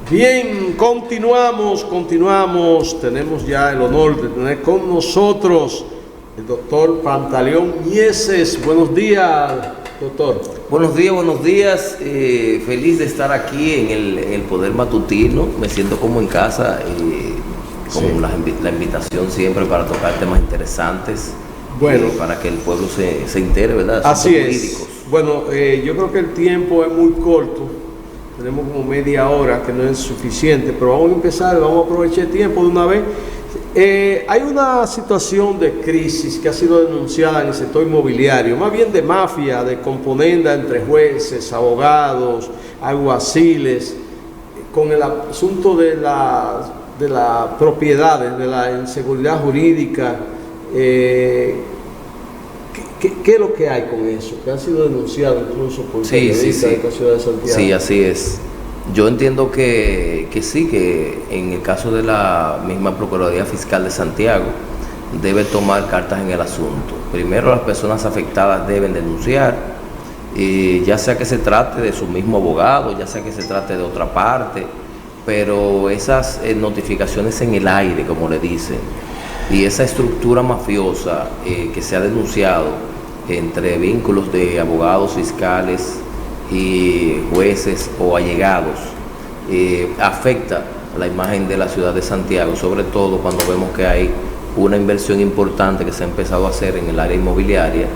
Bien, continuamos. Tenemos ya el honor de tener con nosotros el doctor Pantaleón Mieses. Buenos días, doctor. Buenos días. Feliz de estar aquí en el Poder Matutino. Me siento como en casa, con la invitación siempre para tocar temas interesantes. Bueno, para que el pueblo se entere, ¿verdad? Así es. Bueno, yo creo que el tiempo es muy corto. Tenemos como media hora, que no es suficiente, pero vamos a empezar, vamos a aprovechar el tiempo de una vez. Hay una situación de crisis que ha sido denunciada en el sector inmobiliario, más bien de mafia, de componenda entre jueces, abogados, alguaciles, con el asunto de las propiedades, de la inseguridad jurídica. ¿Qué es lo que hay con eso? Que ha sido denunciado incluso por periodistas de la ciudad de Santiago. Sí, así es. Yo entiendo que sí, que en el caso de la misma Procuraduría Fiscal de Santiago debe tomar cartas en el asunto. Primero, las personas afectadas deben denunciar, ya sea que se trate de su mismo abogado, ya sea que se trate de otra parte, pero esas notificaciones en el aire, como le dicen, y esa estructura mafiosa que se ha denunciado entre vínculos de abogados, fiscales y jueces o allegados, afecta la imagen de la ciudad de Santiago, sobre todo cuando vemos que hay una inversión importante que se ha empezado a hacer en el área inmobiliaria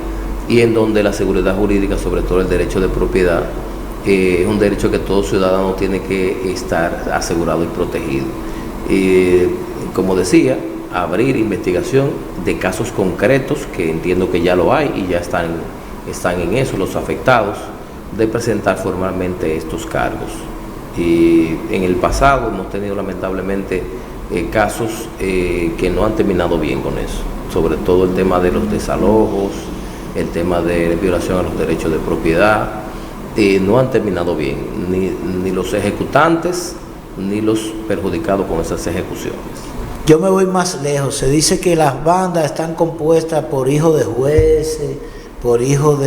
y en donde la seguridad jurídica, sobre todo el derecho de propiedad, es un derecho que todo ciudadano tiene que estar asegurado y protegido. Como decía, abrir investigación de casos concretos, que entiendo que ya lo hay y ya están en eso los afectados, de presentar formalmente estos cargos. Y en el pasado hemos tenido lamentablemente casos que no han terminado bien con eso, sobre todo el tema de los desalojos, el tema de violación a los derechos de propiedad, no han terminado bien, ni los ejecutantes ni los perjudicados con esas ejecuciones. Yo me voy más lejos. Se dice que las bandas están compuestas por hijos de jueces, por hijos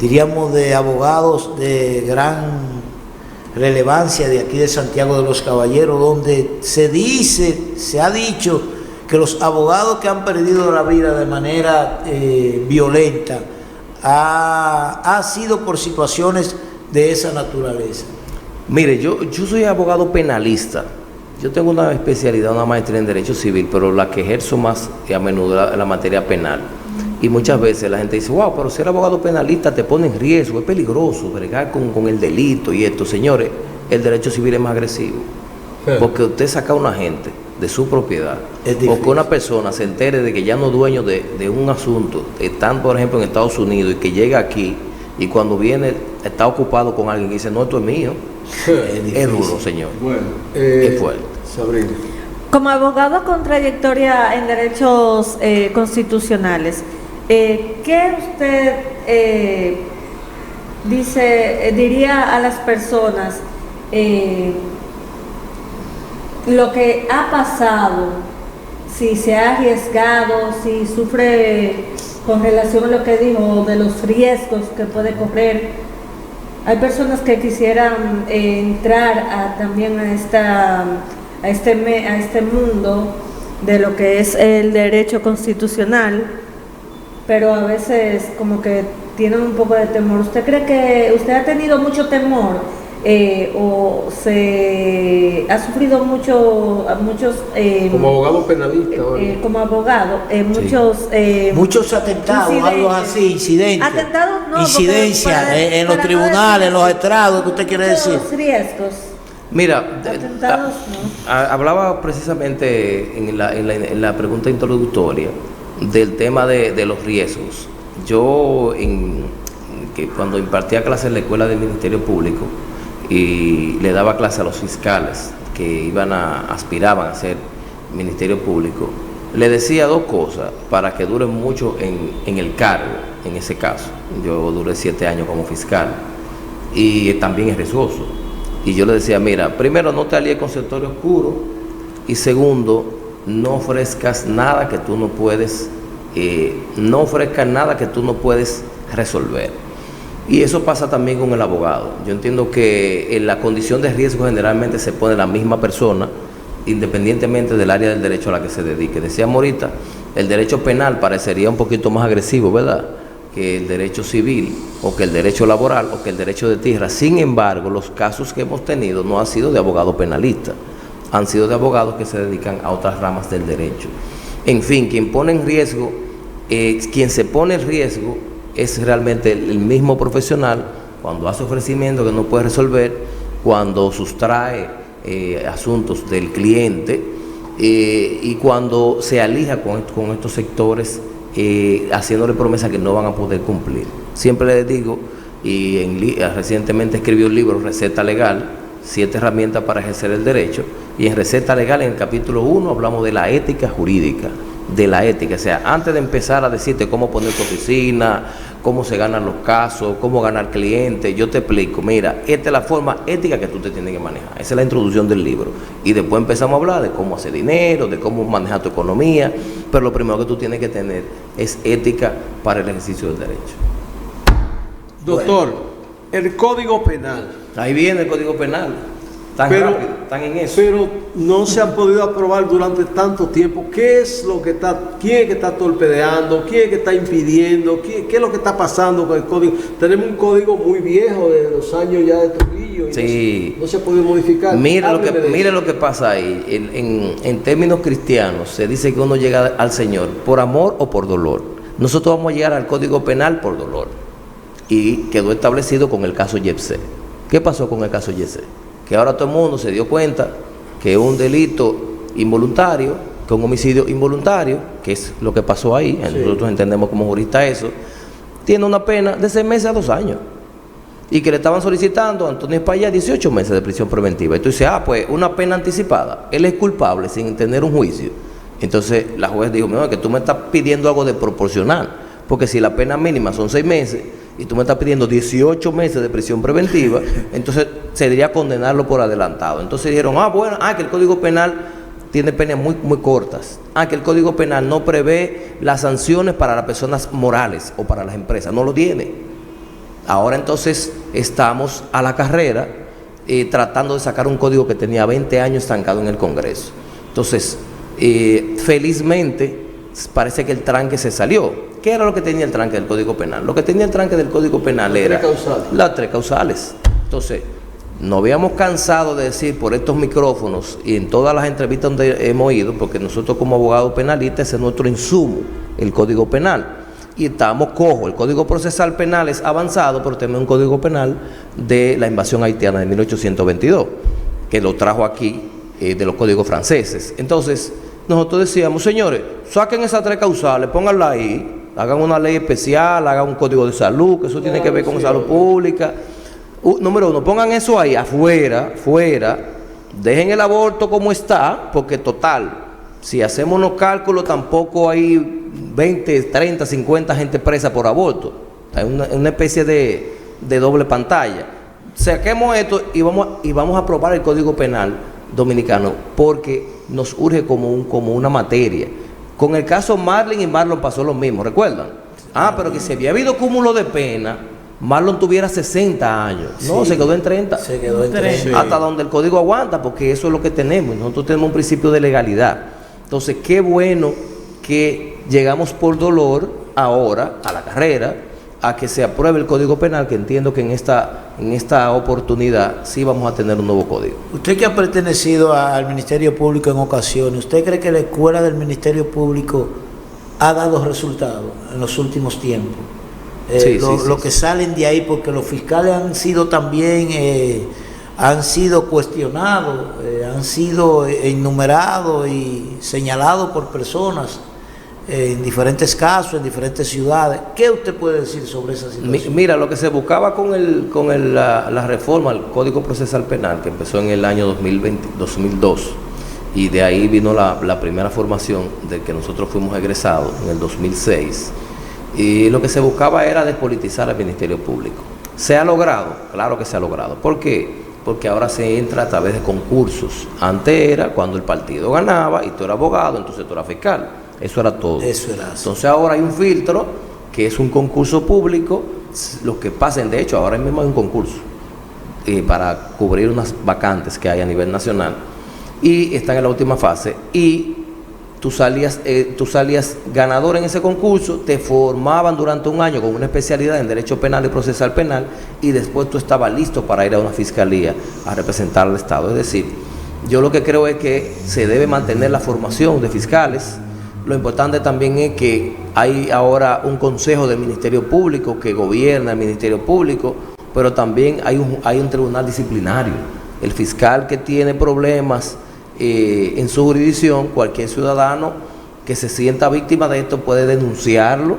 diríamos, de abogados de gran relevancia de aquí de Santiago de los Caballeros, donde se ha dicho que los abogados que han perdido la vida de manera violenta ha sido por situaciones de esa naturaleza. Mire, yo soy abogado penalista. Yo tengo una especialidad, una maestría en Derecho Civil, pero la que ejerzo más a menudo es la materia penal. Y muchas veces la gente dice, wow, pero ser abogado penalista te pone en riesgo, es peligroso bregar con el delito y esto. Señores, el derecho civil es más agresivo. Porque usted saca a una gente de su propiedad, o que una persona se entere de que ya no es dueño de un asunto, están por ejemplo en Estados Unidos, y que llega aquí y cuando viene está ocupado con alguien y dice, no, esto es mío. Es duro, señor. Bueno, es fuerte. Sabrina. Como abogado con trayectoria en derechos constitucionales, ¿qué usted diría a las personas lo que ha pasado, si se ha arriesgado, si sufre con relación a lo que dijo de los riesgos que puede correr? Hay personas que quisieran entrar también a este mundo de lo que es el derecho constitucional, pero a veces como que tienen un poco de temor. ¿Usted cree que usted ha tenido mucho temor o se ha sufrido muchos como abogado penalista como abogado muchos atentados, algo así, incidentes, atentados, no, incidencias en los tribunales, en los estrados? ¿Qué usted quiere decir? Los riesgos. Mira, atentados, no. Hablaba precisamente en la pregunta introductoria del tema de los riesgos. Yo que cuando impartía clases en la escuela del Ministerio Público y le daba clase a los fiscales que aspiraban a ser Ministerio Público, le decía dos cosas para que duren mucho en el cargo. En ese caso, yo duré 7 años como fiscal y también es riesgoso. Y yo le decía, mira, primero, no te alíes con sector oscuro, y segundo, no ofrezcas nada que tú no puedes resolver. Y eso pasa también con el abogado. Yo entiendo que en la condición de riesgo generalmente se pone la misma persona, independientemente del área del derecho a la que se dedique. Decíamos ahorita, el derecho penal parecería un poquito más agresivo, ¿verdad?, que el derecho civil, o que el derecho laboral, o que el derecho de tierra. Sin embargo, los casos que hemos tenido no han sido de abogados penalistas, han sido de abogados que se dedican a otras ramas del derecho. En fin, quien pone en riesgo, quien se pone en riesgo es realmente el mismo profesional cuando hace ofrecimiento que no puede resolver, cuando sustrae asuntos del cliente y cuando se alija con estos sectores haciéndole promesas que no van a poder cumplir. Siempre les digo, recientemente escribí un libro, Receta Legal, 7 herramientas para ejercer el derecho, y en Receta Legal, en el capítulo 1, hablamos de la ética jurídica, de la ética. O sea, antes de empezar a decirte cómo poner tu oficina, cómo se ganan los casos, cómo ganar clientes, yo te explico, mira, esta es la forma ética que tú te tienes que manejar. Esa es la introducción del libro. Y después empezamos a hablar de cómo hacer dinero, de cómo manejar tu economía, pero lo primero que tú tienes que tener es ética para el ejercicio del derecho. Doctor, el Código Penal. Ahí viene el Código Penal. Rápido, están en eso. Pero no se han podido aprobar durante tanto tiempo. ¿Qué es lo que está, quién es que está torpedeando? ¿Quién es que está impidiendo? ¿Qué es lo que está pasando con el código? Tenemos un código muy viejo de los años ya de Trujillo y sí. no se ha podido modificar. Mira lo que pasa ahí. En términos cristianos se dice que uno llega al Señor por amor o por dolor. Nosotros vamos a llegar al Código Penal por dolor. Y quedó establecido con el caso Yepsé. ¿Qué pasó con el caso Yepsé? Que ahora todo el mundo se dio cuenta que es un delito involuntario, que es un homicidio involuntario, que es lo que pasó ahí, sí. Nosotros entendemos como juristas eso, tiene una pena de 6 meses a 2 años. Y que le estaban solicitando a Antonio Espaillat 18 meses de prisión preventiva. Y tú dices, pues una pena anticipada, él es culpable sin tener un juicio. Entonces la juez dijo, no, que tú me estás pidiendo algo desproporcional, porque si la pena mínima son 6 meses, y tú me estás pidiendo 18 meses de prisión preventiva, entonces se debería condenarlo por adelantado. Entonces dijeron, que el Código Penal tiene penas muy, muy cortas. Que el Código Penal no prevé las sanciones para las personas morales o para las empresas, no lo tiene. Ahora entonces estamos a la carrera tratando de sacar un código que tenía 20 años estancado en el Congreso. Entonces, felizmente, parece que el tranque se salió. ¿Qué era lo que tenía el tranque del Código Penal? Lo que tenía el tranque del Código Penal era las 3 causales. Entonces, nos habíamos cansado de decir por estos micrófonos y en todas las entrevistas donde hemos ido, porque nosotros como abogados penalistas ese es nuestro insumo, el Código Penal. Y estábamos cojos. El Código Procesal Penal es avanzado, pero tenemos un Código Penal de la invasión haitiana de 1822, que lo trajo aquí de los códigos franceses. Entonces, nosotros decíamos, señores, saquen esas 3 causales, pónganla ahí, hagan una ley especial, hagan un código de salud, que eso tiene que ver con salud pública. Número 1, pongan eso ahí, fuera, dejen el aborto como está, porque total, si hacemos unos cálculos, tampoco hay 20, 30, 50 gente presa por aborto. Hay una especie de doble pantalla. Saquemos esto y vamos a aprobar el Código Penal dominicano, porque nos urge como una materia. Con el caso Marlon y Marlon pasó lo mismo, ¿recuerdan? Pero que si había habido cúmulo de pena, Marlon tuviera 60 años. No, se quedó en 30. Se quedó en 30. Sí. Hasta donde el código aguanta, porque eso es lo que tenemos. Nosotros tenemos un principio de legalidad. Entonces, qué bueno que llegamos por dolor ahora a la carrera a que se apruebe el Código Penal, que entiendo que en esta oportunidad sí vamos a tener un nuevo código. Usted que ha pertenecido al Ministerio Público en ocasiones, ¿usted cree que la escuela del Ministerio Público ha dado resultados en los últimos tiempos? Lo que salen de ahí, porque los fiscales han sido también han sido cuestionados, han sido enumerados y señalados por personas en diferentes casos, en diferentes ciudades. ¿Qué usted puede decir sobre esa situación? Mira, lo que se buscaba con la reforma al Código Procesal Penal, que empezó en el año 2002, y de ahí vino la primera formación de que nosotros fuimos egresados en el 2006, y lo que se buscaba era despolitizar al Ministerio Público. ¿Se ha logrado? Claro que se ha logrado. ¿Por qué? Porque ahora se entra a través de concursos. Antes era cuando el partido ganaba y tú eras abogado, entonces tú eras fiscal. Eso era todo. Eso era así. Entonces ahora hay un filtro que es un concurso público los que pasen, de hecho ahora mismo hay un concurso para cubrir unas vacantes que hay a nivel nacional y están en la última fase, y tú salías ganador en ese concurso, te formaban durante un año con una especialidad en Derecho Penal y Procesal Penal, y después tú estabas listo para ir a una fiscalía a representar al Estado. Es decir, yo lo que creo es que se debe mantener la formación de fiscales. Lo importante también es que hay ahora un consejo del Ministerio Público que gobierna el Ministerio Público, pero también hay un tribunal disciplinario. El fiscal que tiene problemas en su jurisdicción, cualquier ciudadano que se sienta víctima de esto puede denunciarlo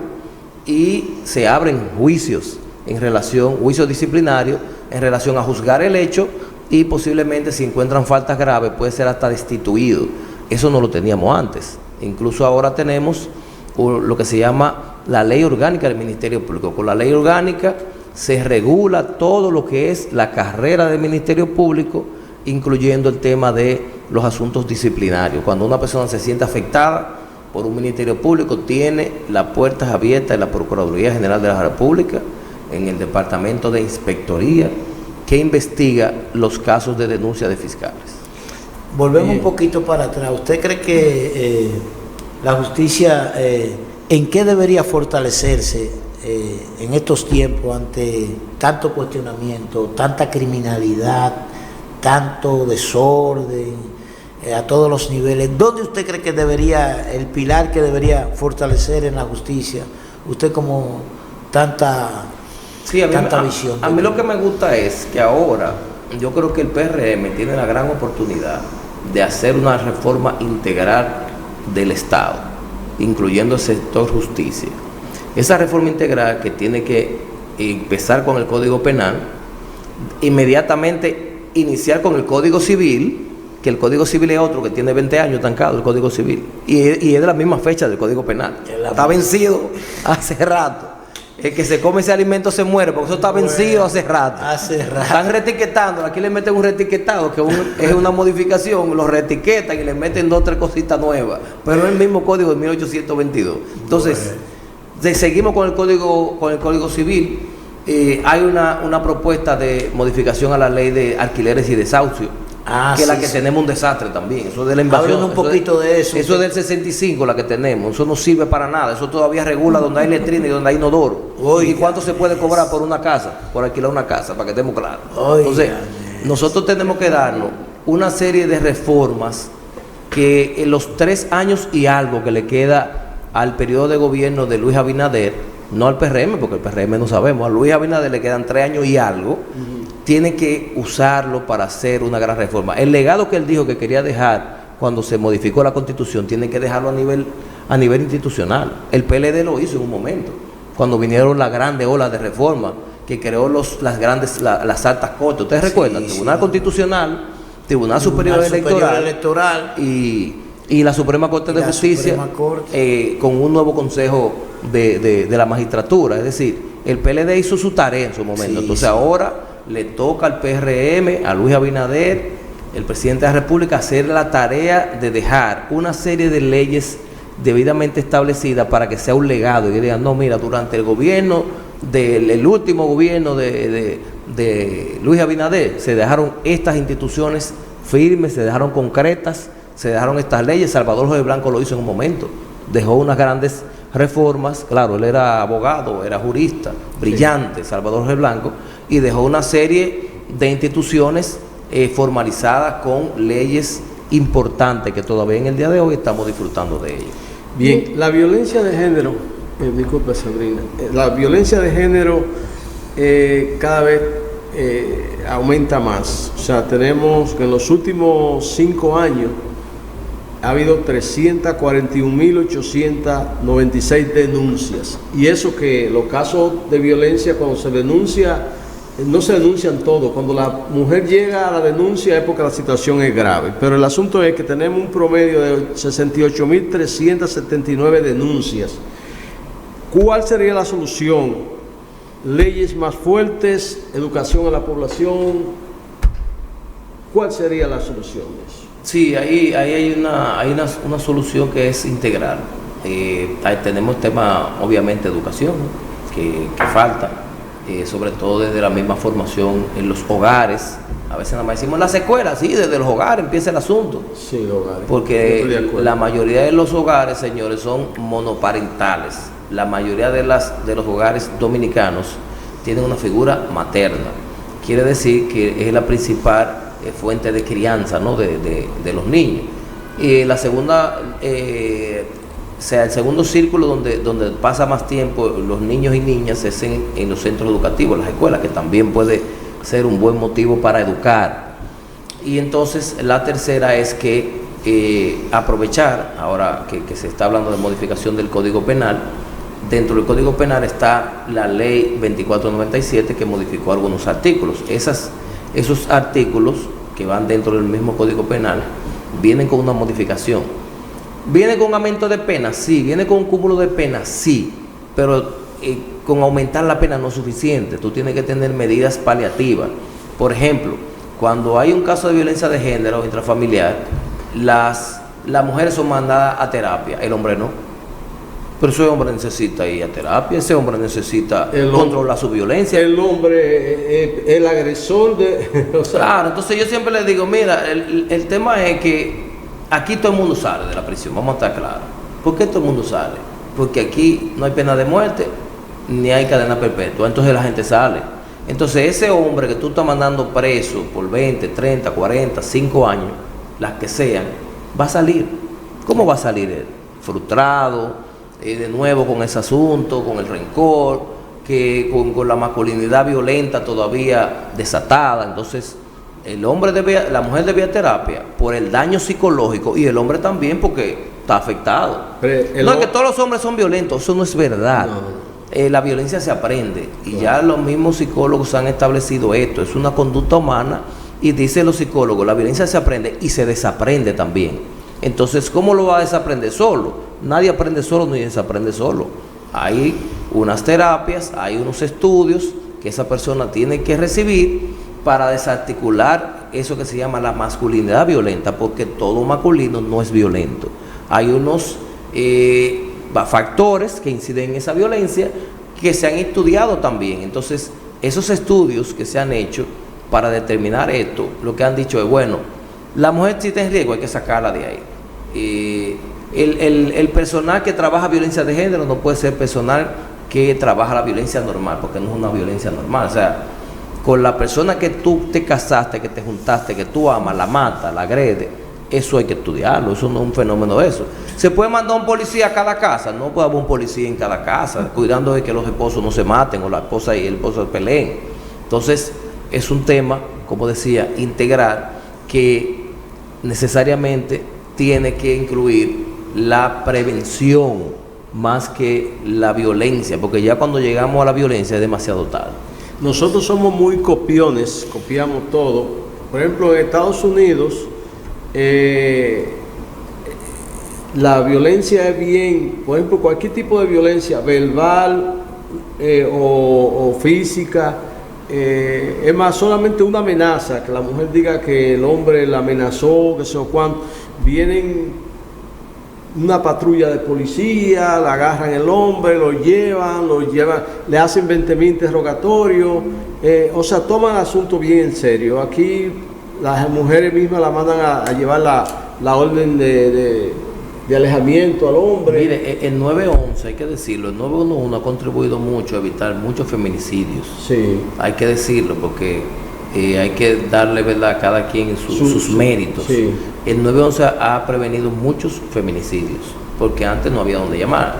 y se abren juicios disciplinarios en relación a juzgar el hecho, y posiblemente si encuentran faltas graves puede ser hasta destituido. Eso no lo teníamos antes. Incluso ahora tenemos lo que se llama la ley orgánica del Ministerio Público. Con la ley orgánica se regula todo lo que es la carrera del Ministerio Público, incluyendo el tema de los asuntos disciplinarios. Cuando una persona se siente afectada por un Ministerio Público, tiene las puertas abiertas en la Procuraduría General de la República, en el Departamento de Inspectoría, que investiga los casos de denuncia de fiscales. Volvemos un poquito para atrás. ¿Usted cree que la justicia, en qué debería fortalecerse en estos tiempos ante tanto cuestionamiento, tanta criminalidad, tanto desorden, a todos los niveles? ¿Dónde usted cree que debería, el pilar que debería fortalecer en la justicia? Usted como tanta visión. A mí lo que me gusta es que ahora yo creo que el PRM tiene la gran oportunidad de hacer una reforma integral del Estado, incluyendo el sector justicia. Esa reforma integral que tiene que empezar con el Código Penal, inmediatamente iniciar con el Código Civil, que el Código Civil es otro que tiene 20 años estancado, el Código Civil, y es de la misma fecha del Código Penal. Está vencido hace rato. El que se come ese alimento se muere, porque eso está vencido hace rato. Están retiquetando, aquí le meten un retiquetado, que es una modificación, lo retiquetan y le meten 2 o 3 cositas nuevas, pero es el mismo código de 1822. Entonces, seguimos con el Código Civil. Hay una propuesta de modificación a la ley de alquileres y desahucios, que es la que tenemos un desastre también. Eso de la invasión. Háblenos un poquito de eso. Eso es del 65, la que tenemos. Eso no sirve para nada. Eso todavía regula donde hay letrina y donde hay inodoro. ¿Y cuánto se puede cobrar por una casa? Por alquilar una casa, para que estemos claros. Entonces, nosotros tenemos que darnos una serie de reformas que en los 3 años y algo que le queda al periodo de gobierno de Luis Abinader, no al PRM, porque el PRM no sabemos, a Luis Abinader le quedan 3 años y algo, tiene que usarlo para hacer una gran reforma. El legado que él dijo que quería dejar cuando se modificó la Constitución, tiene que dejarlo a nivel institucional. El PLD lo hizo en un momento, cuando vinieron las grandes olas de reforma, que creó las altas cortes. ¿Ustedes recuerdan? Tribunal Constitucional, Tribunal Superior Electoral y la Suprema Corte de Justicia, con un nuevo Consejo de la Magistratura. Es decir, el PLD hizo su tarea en su momento. Entonces ahora le toca al PRM, a Luis Abinader, el presidente de la República, hacer la tarea de dejar una serie de leyes debidamente establecidas para que sea un legado y que digan, no, mira, durante el gobierno el último gobierno de Luis Abinader se dejaron estas instituciones firmes, se dejaron concretas, se dejaron estas leyes. Salvador Jorge Blanco lo hizo en un momento, dejó unas grandes reformas. Claro, él era abogado, era jurista, brillante, Salvador Jorge Blanco, y dejó una serie de instituciones formalizadas con leyes importantes que todavía en el día de hoy estamos disfrutando de ellas. Bien, la violencia de género, disculpa Sabrina, la violencia de género cada vez aumenta más. O sea, tenemos que en los últimos 5 años ha habido 341.896 denuncias. Y eso que los casos de violencia, cuando se denuncia, no se denuncian todos. Cuando la mujer llega a la denuncia es porque la situación es grave. Pero el asunto es que tenemos un promedio de 68.379 denuncias. ¿Cuál sería la solución? Leyes más fuertes, educación a la población. ¿Cuál sería la solución de eso? Sí, ahí hay una solución que es integral. Ahí tenemos el tema, obviamente, educación, ¿no? que falta. sobre todo desde la misma formación en los hogares. A veces nada más decimos las escuelas, sí, desde los hogares empieza el asunto. Sí, los hogares. Porque la mayoría de los hogares, señores, son monoparentales. La mayoría de los hogares dominicanos tienen una figura materna. Quiere decir que es la principal fuente de crianza, ¿no?, de los niños. Y la segunda, el segundo círculo donde pasa más tiempo los niños y niñas es en los centros educativos, las escuelas, que también puede ser un buen motivo para educar. Y entonces la tercera es que aprovechar, ahora que se está hablando de modificación del Código Penal, dentro del Código Penal está la Ley 2497 que modificó algunos artículos. Esos artículos que van dentro del mismo Código Penal vienen con una modificación. ¿Viene con aumento de pena? Sí. ¿Viene con un cúmulo de pena? Sí. Pero con aumentar la pena no es suficiente. Tú tienes que tener medidas paliativas. Por ejemplo, cuando hay un caso de violencia de género intrafamiliar, las mujeres son mandadas a terapia, el hombre no. Pero ese hombre necesita ir a terapia, ese hombre necesita controlar su violencia. El hombre, el agresor de... O sea, claro, entonces yo siempre le digo, mira, el tema es que aquí todo el mundo sale de la prisión, vamos a estar claros. ¿Por qué todo el mundo sale? Porque aquí no hay pena de muerte, ni hay cadena perpetua, entonces la gente sale. Entonces ese hombre que tú estás mandando preso por 20, 30, 40, 5 años, las que sean, va a salir. ¿Cómo va a salir él? Frustrado, de nuevo con ese asunto, con el rencor, con la masculinidad violenta todavía desatada. Entonces la mujer debe ir a terapia por el daño psicológico y el hombre también porque está afectado. No es que todos los hombres son violentos, eso no es verdad. No. La violencia se aprende y ya los mismos psicólogos han establecido esto, es una conducta humana y dicen los psicólogos, la violencia se aprende y se desaprende también. Entonces, ¿cómo lo va a desaprender solo? Nadie aprende solo ni desaprende solo. Hay unas terapias, hay unos estudios que esa persona tiene que recibir para desarticular eso que se llama la masculinidad violenta, porque todo masculino no es violento. Hay unos factores que inciden en esa violencia que se han estudiado también. Entonces, esos estudios que se han hecho para determinar esto, lo que han dicho es, bueno, la mujer si está en riesgo hay que sacarla de ahí. El personal que trabaja violencia de género no puede ser personal que trabaja la violencia normal, porque no es una violencia normal. O sea, con la persona que tú te casaste, que te juntaste, que tú amas, la mata, la agrede, eso hay que estudiarlo, eso no es un fenómeno de eso. ¿Se puede mandar un policía a cada casa? No puede haber un policía en cada casa, cuidando de que los esposos no se maten o la esposa y el esposo se peleen. Entonces, es un tema, como decía, integral, que necesariamente tiene que incluir la prevención más que la violencia, porque ya cuando llegamos a la violencia es demasiado tarde. Nosotros somos muy copiones, copiamos todo. Por ejemplo, en Estados Unidos la violencia es bien, por ejemplo, cualquier tipo de violencia verbal o física. Es más, solamente una amenaza, que la mujer diga que el hombre la amenazó, que sé o cuánto, vienen una patrulla de policía, la agarran el hombre, lo llevan, le hacen 20,000 interrogatorios, o sea, toman el asunto bien en serio. Aquí las mujeres mismas la mandan a llevar la orden de alejamiento al hombre. Mire, el 911, hay que decirlo, el 911 ha contribuido mucho a evitar muchos feminicidios. Sí. Hay que decirlo porque hay que darle, ¿verdad?, a cada quien sus méritos. Sí. El 911 ha prevenido muchos feminicidios, porque antes no había dónde llamar.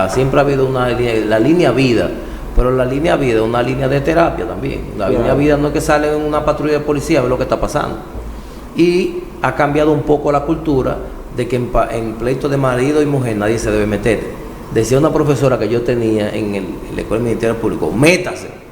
Siempre ha habido la línea vida, pero la línea vida es una línea de terapia también. La línea vida no es que sale en una patrulla de policía a ver lo que está pasando. Y ha cambiado un poco la cultura de que en pleitos de marido y mujer nadie se debe meter. Decía una profesora que yo tenía en la Escuela del Ministerio Público, métase.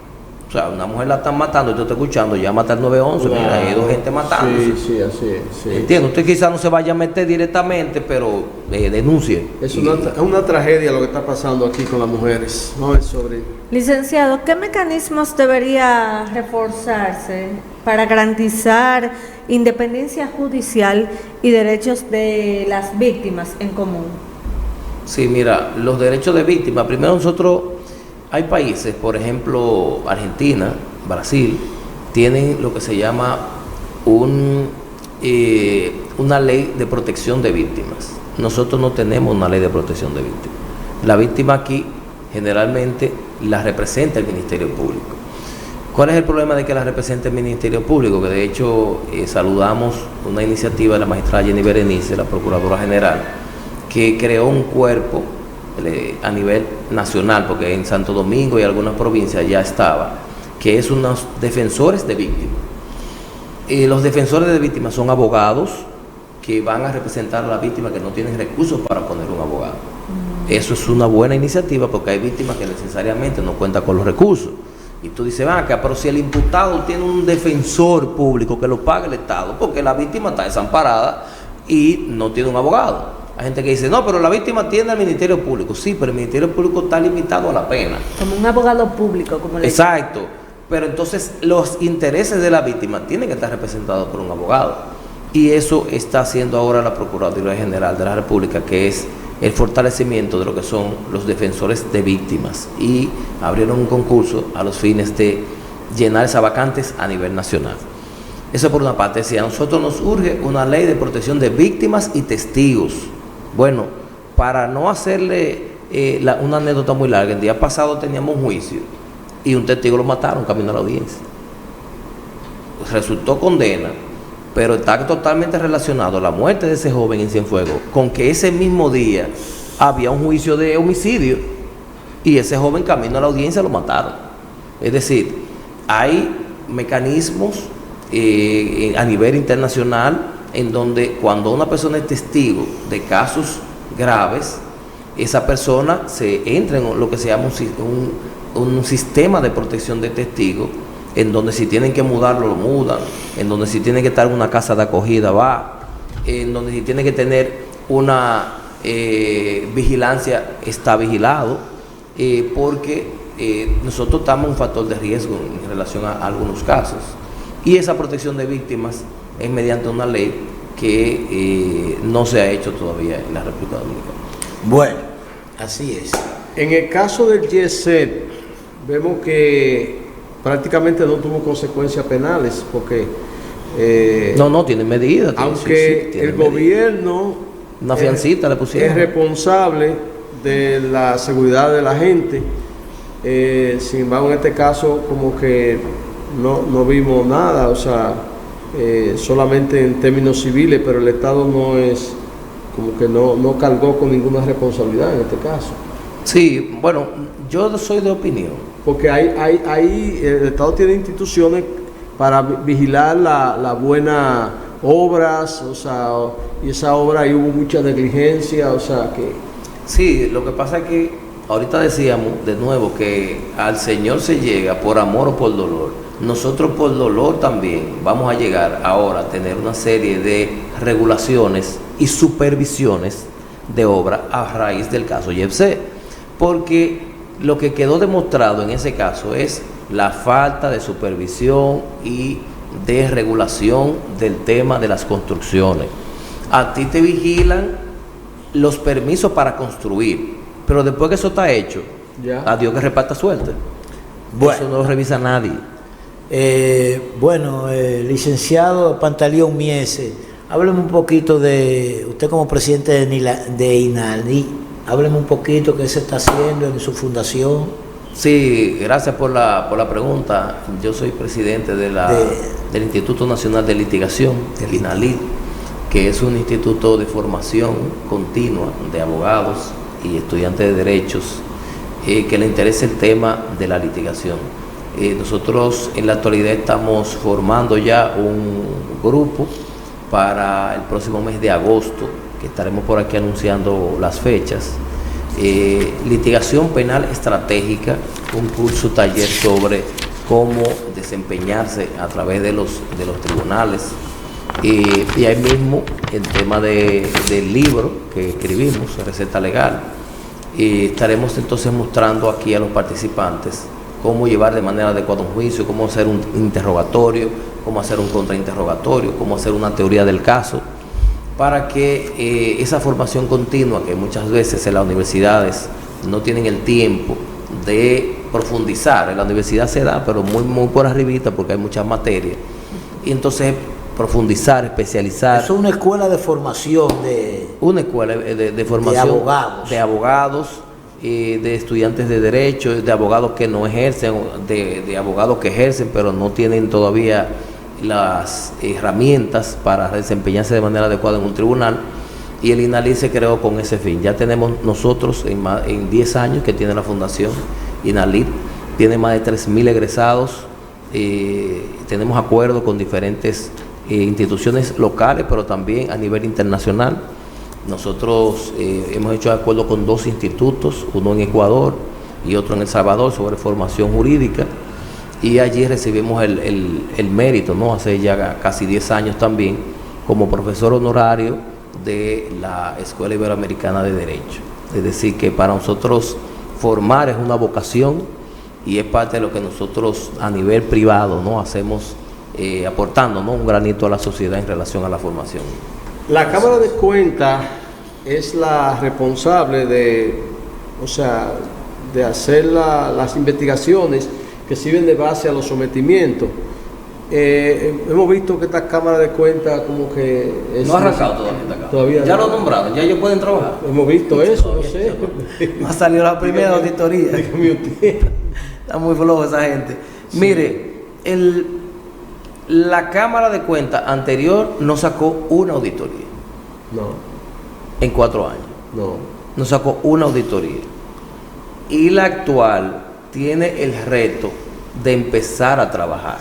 O sea, una mujer la están matando y tú estás escuchando, llámate al 911, mira, hay dos gente matándose. Sí, así es. Sí. Entiendo, usted quizás no se vaya a meter directamente, pero denuncie. Es una tragedia lo que está pasando aquí con las mujeres. No es sobre... Licenciado, ¿qué mecanismos debería reforzarse para garantizar independencia judicial y derechos de las víctimas en común? Sí, mira, los derechos de víctimas, primero nosotros Hay países, por ejemplo, Argentina, Brasil, tienen lo que se llama una ley de protección de víctimas. Nosotros no tenemos una ley de protección de víctimas. La víctima aquí generalmente la representa el Ministerio Público. ¿Cuál es el problema de que la represente el Ministerio Público? Que de hecho saludamos una iniciativa de la magistrada Jenny Berenice, la Procuradora General, que creó un cuerpo a nivel nacional, porque en Santo Domingo y algunas provincias ya estaba, que es unos defensores de víctimas. Los defensores de víctimas son abogados que van a representar a la víctima que no tienen recursos para poner un abogado. Eso es una buena iniciativa porque hay víctimas que necesariamente no cuentan con los recursos. Y tú dices, pero si el imputado tiene un defensor público que lo pague el Estado, porque la víctima está desamparada y no tiene un abogado. Hay gente que dice, no, pero la víctima tiene al Ministerio Público. Sí, pero el Ministerio Público está limitado a la pena. Como un abogado público, como le Exacto. Pero entonces los intereses de la víctima tienen que estar representados por un abogado. Y eso está haciendo ahora la Procuraduría General de la República, que es el fortalecimiento de lo que son los defensores de víctimas. Y abrieron un concurso a los fines de llenar esas vacantes a nivel nacional. Eso por una parte. Si a nosotros nos urge una ley de protección de víctimas y testigos. Bueno, para no hacerle una anécdota muy larga, el día pasado teníamos un juicio y un testigo lo mataron camino a la audiencia. Resultó condena, pero está totalmente relacionado la muerte de ese joven en Cienfuegos con que ese mismo día había un juicio de homicidio y ese joven camino a la audiencia lo mataron. Es decir, hay mecanismos a nivel internacional en donde cuando una persona es testigo de casos graves, esa persona se entra en lo que se llama un sistema de protección de testigos, en donde si tienen que mudarlo, lo mudan, en donde si tienen que estar en una casa de acogida, va, en donde si tienen que tener una vigilancia, está vigilado, porque nosotros estamos en un factor de riesgo en relación a algunos casos. Y esa protección de víctimas es mediante una ley que no se ha hecho todavía en la República Dominicana. Bueno, así es. En el caso del YESET, vemos que prácticamente no tuvo consecuencias penales, porque no tiene medidas. Aunque sí, el gobierno una fiancita le pusieron. Es responsable de la seguridad de la gente, sin embargo en este caso como que no vimos nada, o sea, solamente en términos civiles, pero el Estado no es, como que no cargó con ninguna responsabilidad en este caso. Sí, bueno, yo soy de opinión. Porque el Estado tiene instituciones para vigilar la buena obras, o sea, y esa obra ahí hubo mucha negligencia, o sea que... Sí, lo que pasa es que ahorita decíamos de nuevo que al Señor se llega por amor o por dolor. Nosotros por dolor también vamos a llegar ahora a tener una serie de regulaciones y supervisiones de obra a raíz del caso YEPSET, porque lo que quedó demostrado en ese caso es la falta de supervisión y de regulación del tema de las construcciones. A ti te vigilan los permisos para construir, pero después que eso está hecho, ya. A Dios que reparta suerte. Bueno. Eso no lo revisa nadie. Licenciado Pantaleón Miese, hábleme un poquito de usted como presidente de INALI, hábleme un poquito qué se está haciendo en su fundación. Sí, gracias por la pregunta. Yo soy presidente del Instituto Nacional de Litigación, el INALI, que es un instituto de formación continua de abogados y estudiantes de derechos que le interesa el tema de la litigación. Nosotros en la actualidad estamos formando ya un grupo para el próximo mes de agosto, que estaremos por aquí anunciando las fechas. Litigación penal estratégica, un curso taller sobre cómo desempeñarse a través de los tribunales. Y ahí mismo el tema del libro que escribimos, receta legal. Estaremos entonces mostrando aquí a los participantes cómo llevar de manera adecuada un juicio, cómo hacer un interrogatorio, cómo hacer un contrainterrogatorio, cómo hacer una teoría del caso, para que esa formación continua que muchas veces en las universidades no tienen el tiempo de profundizar. En la universidad se da, pero muy por arribita porque hay muchas materias. Y entonces profundizar, especializar. Eso es una escuela de formación Una escuela de formación de abogados, de estudiantes de derecho, de abogados que no ejercen, de abogados que ejercen pero no tienen todavía las herramientas para desempeñarse de manera adecuada en un tribunal, y el INALID se creó con ese fin. Ya tenemos nosotros en 10 años que tiene la fundación INALID, tiene más de 3.000 egresados, tenemos acuerdos con diferentes instituciones locales pero también a nivel internacional. Nosotros hemos hecho acuerdos con 2 institutos, uno en Ecuador y otro en El Salvador, sobre formación jurídica, y allí recibimos el mérito, ¿no? Hace ya casi 10 años también, como profesor honorario de la Escuela Iberoamericana de Derecho. Es decir, que para nosotros formar es una vocación y es parte de lo que nosotros a nivel privado, ¿no? hacemos, aportando, ¿no? un granito a la sociedad en relación a la formación. La Cámara de Cuentas es la responsable de hacer las investigaciones que sirven de base a los sometimientos. Hemos visto que esta Cámara de Cuentas como que... No ha arrancado todavía. Ya no. Lo nombraron, ya ellos pueden trabajar. Hemos visto eso, no sé. No ha salido la primera auditoría. Está muy flojo esa gente. Sí. Mire, la Cámara de Cuentas anterior no sacó una auditoría. No. En 4 años. No sacó una auditoría. Y la actual tiene el reto de empezar a trabajar.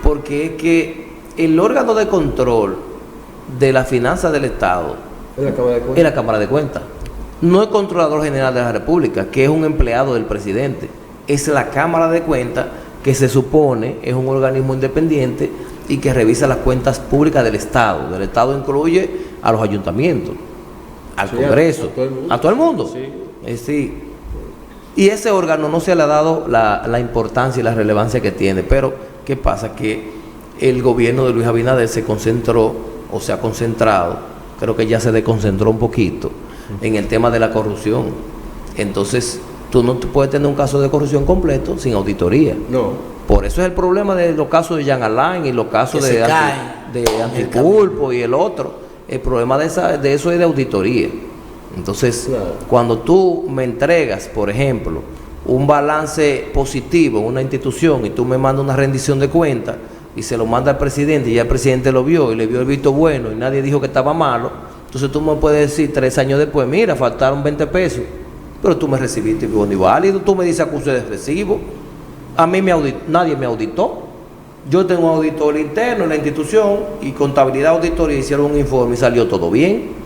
Porque es que el órgano de control de las finanzas del Estado es la Cámara de Cuentas. No el Controlador General de la República, que es un empleado del presidente. Es la Cámara de Cuentas, que se supone es un organismo independiente y que revisa las cuentas públicas del Estado. Del Estado incluye a los ayuntamientos, al Congreso, a todo el mundo. Sí. Sí. Y ese órgano no se le ha dado la importancia y la relevancia que tiene. Pero, ¿qué pasa? Que el gobierno de Luis Abinader se concentró, o se ha concentrado, creo que ya se desconcentró un poquito, en el tema de la corrupción. Entonces, tú no puedes tener un caso de corrupción completo sin auditoría. No. Por eso es el problema de los casos de Jean Alain y los casos de Antipulpo y el otro. El problema de eso es de auditoría. Entonces, claro, cuando tú me entregas, por ejemplo, un balance positivo en una institución y tú me mandas una rendición de cuentas y se lo manda al presidente y ya el presidente lo vio y le vio el visto bueno y nadie dijo que estaba malo, entonces tú me puedes decir 3 años después, mira, faltaron 20 pesos, pero tú me recibiste bono y válido, tú me dices acuse de recibo, a mí nadie me auditó. Yo tengo un auditor interno en la institución y contabilidad auditoría hicieron un informe y salió todo bien.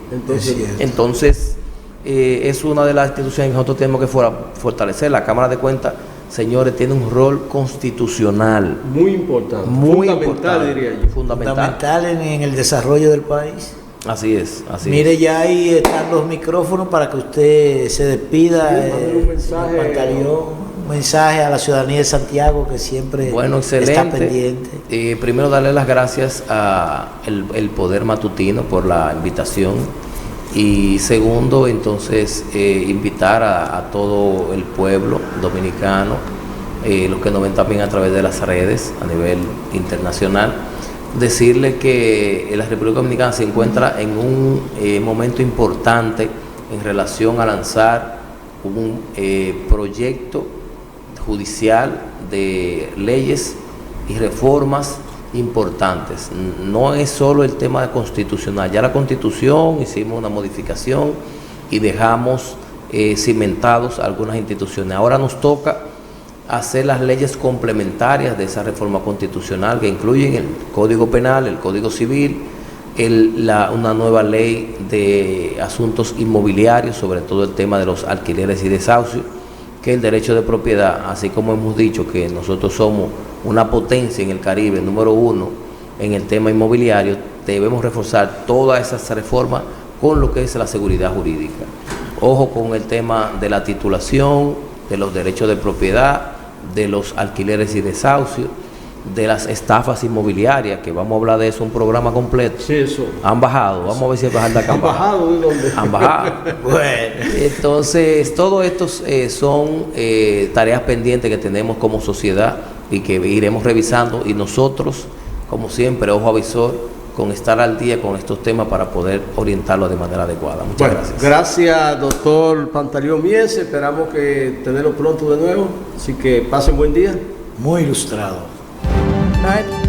Entonces es una de las instituciones que nosotros tenemos que fortalecer. La Cámara de Cuentas, señores, tiene un rol constitucional muy importante, muy fundamental, importante, diría yo. Fundamental en el desarrollo del país. Así es, así Mire, es. Ya ahí están los micrófonos para que usted se despida. Un mensaje a la ciudadanía de Santiago que siempre está pendiente. Primero, darle las gracias a el Poder Matutino por la invitación. Y segundo, entonces, invitar a todo el pueblo dominicano, los que nos ven también a través de las redes a nivel internacional, decirle que la República Dominicana se encuentra en un momento importante en relación a lanzar un proyecto judicial de leyes y reformas importantes. No es solo el tema constitucional, ya la Constitución hicimos una modificación y dejamos cimentados algunas instituciones. Ahora nos toca hacer las leyes complementarias de esa reforma constitucional, que incluyen el Código Penal, el Código Civil, una nueva ley de asuntos inmobiliarios, sobre todo el tema de los alquileres y desahucios, que el derecho de propiedad, así como hemos dicho que nosotros somos una potencia en el Caribe, número 1 en el tema inmobiliario, debemos reforzar todas esas reformas con lo que es la seguridad jurídica. Ojo con el tema de la titulación, de los derechos de propiedad, de los alquileres y desahucios, de las estafas inmobiliarias, que vamos a hablar de eso, un programa completo. Sí, eso. Han bajado, vamos a ver si bajan de acá. ¿Han bajado de dónde? Han bajado. Bueno, Entonces, todo esto son tareas pendientes que tenemos como sociedad y que iremos revisando, y nosotros, como siempre, ojo avisor, con estar al día con estos temas para poder orientarlos de manera adecuada. Muchas Bueno, gracias. gracias, doctor Pantaleón Mies. Esperamos que tenerlo pronto de nuevo. Así que pasen buen día. muy ilustrado. Right.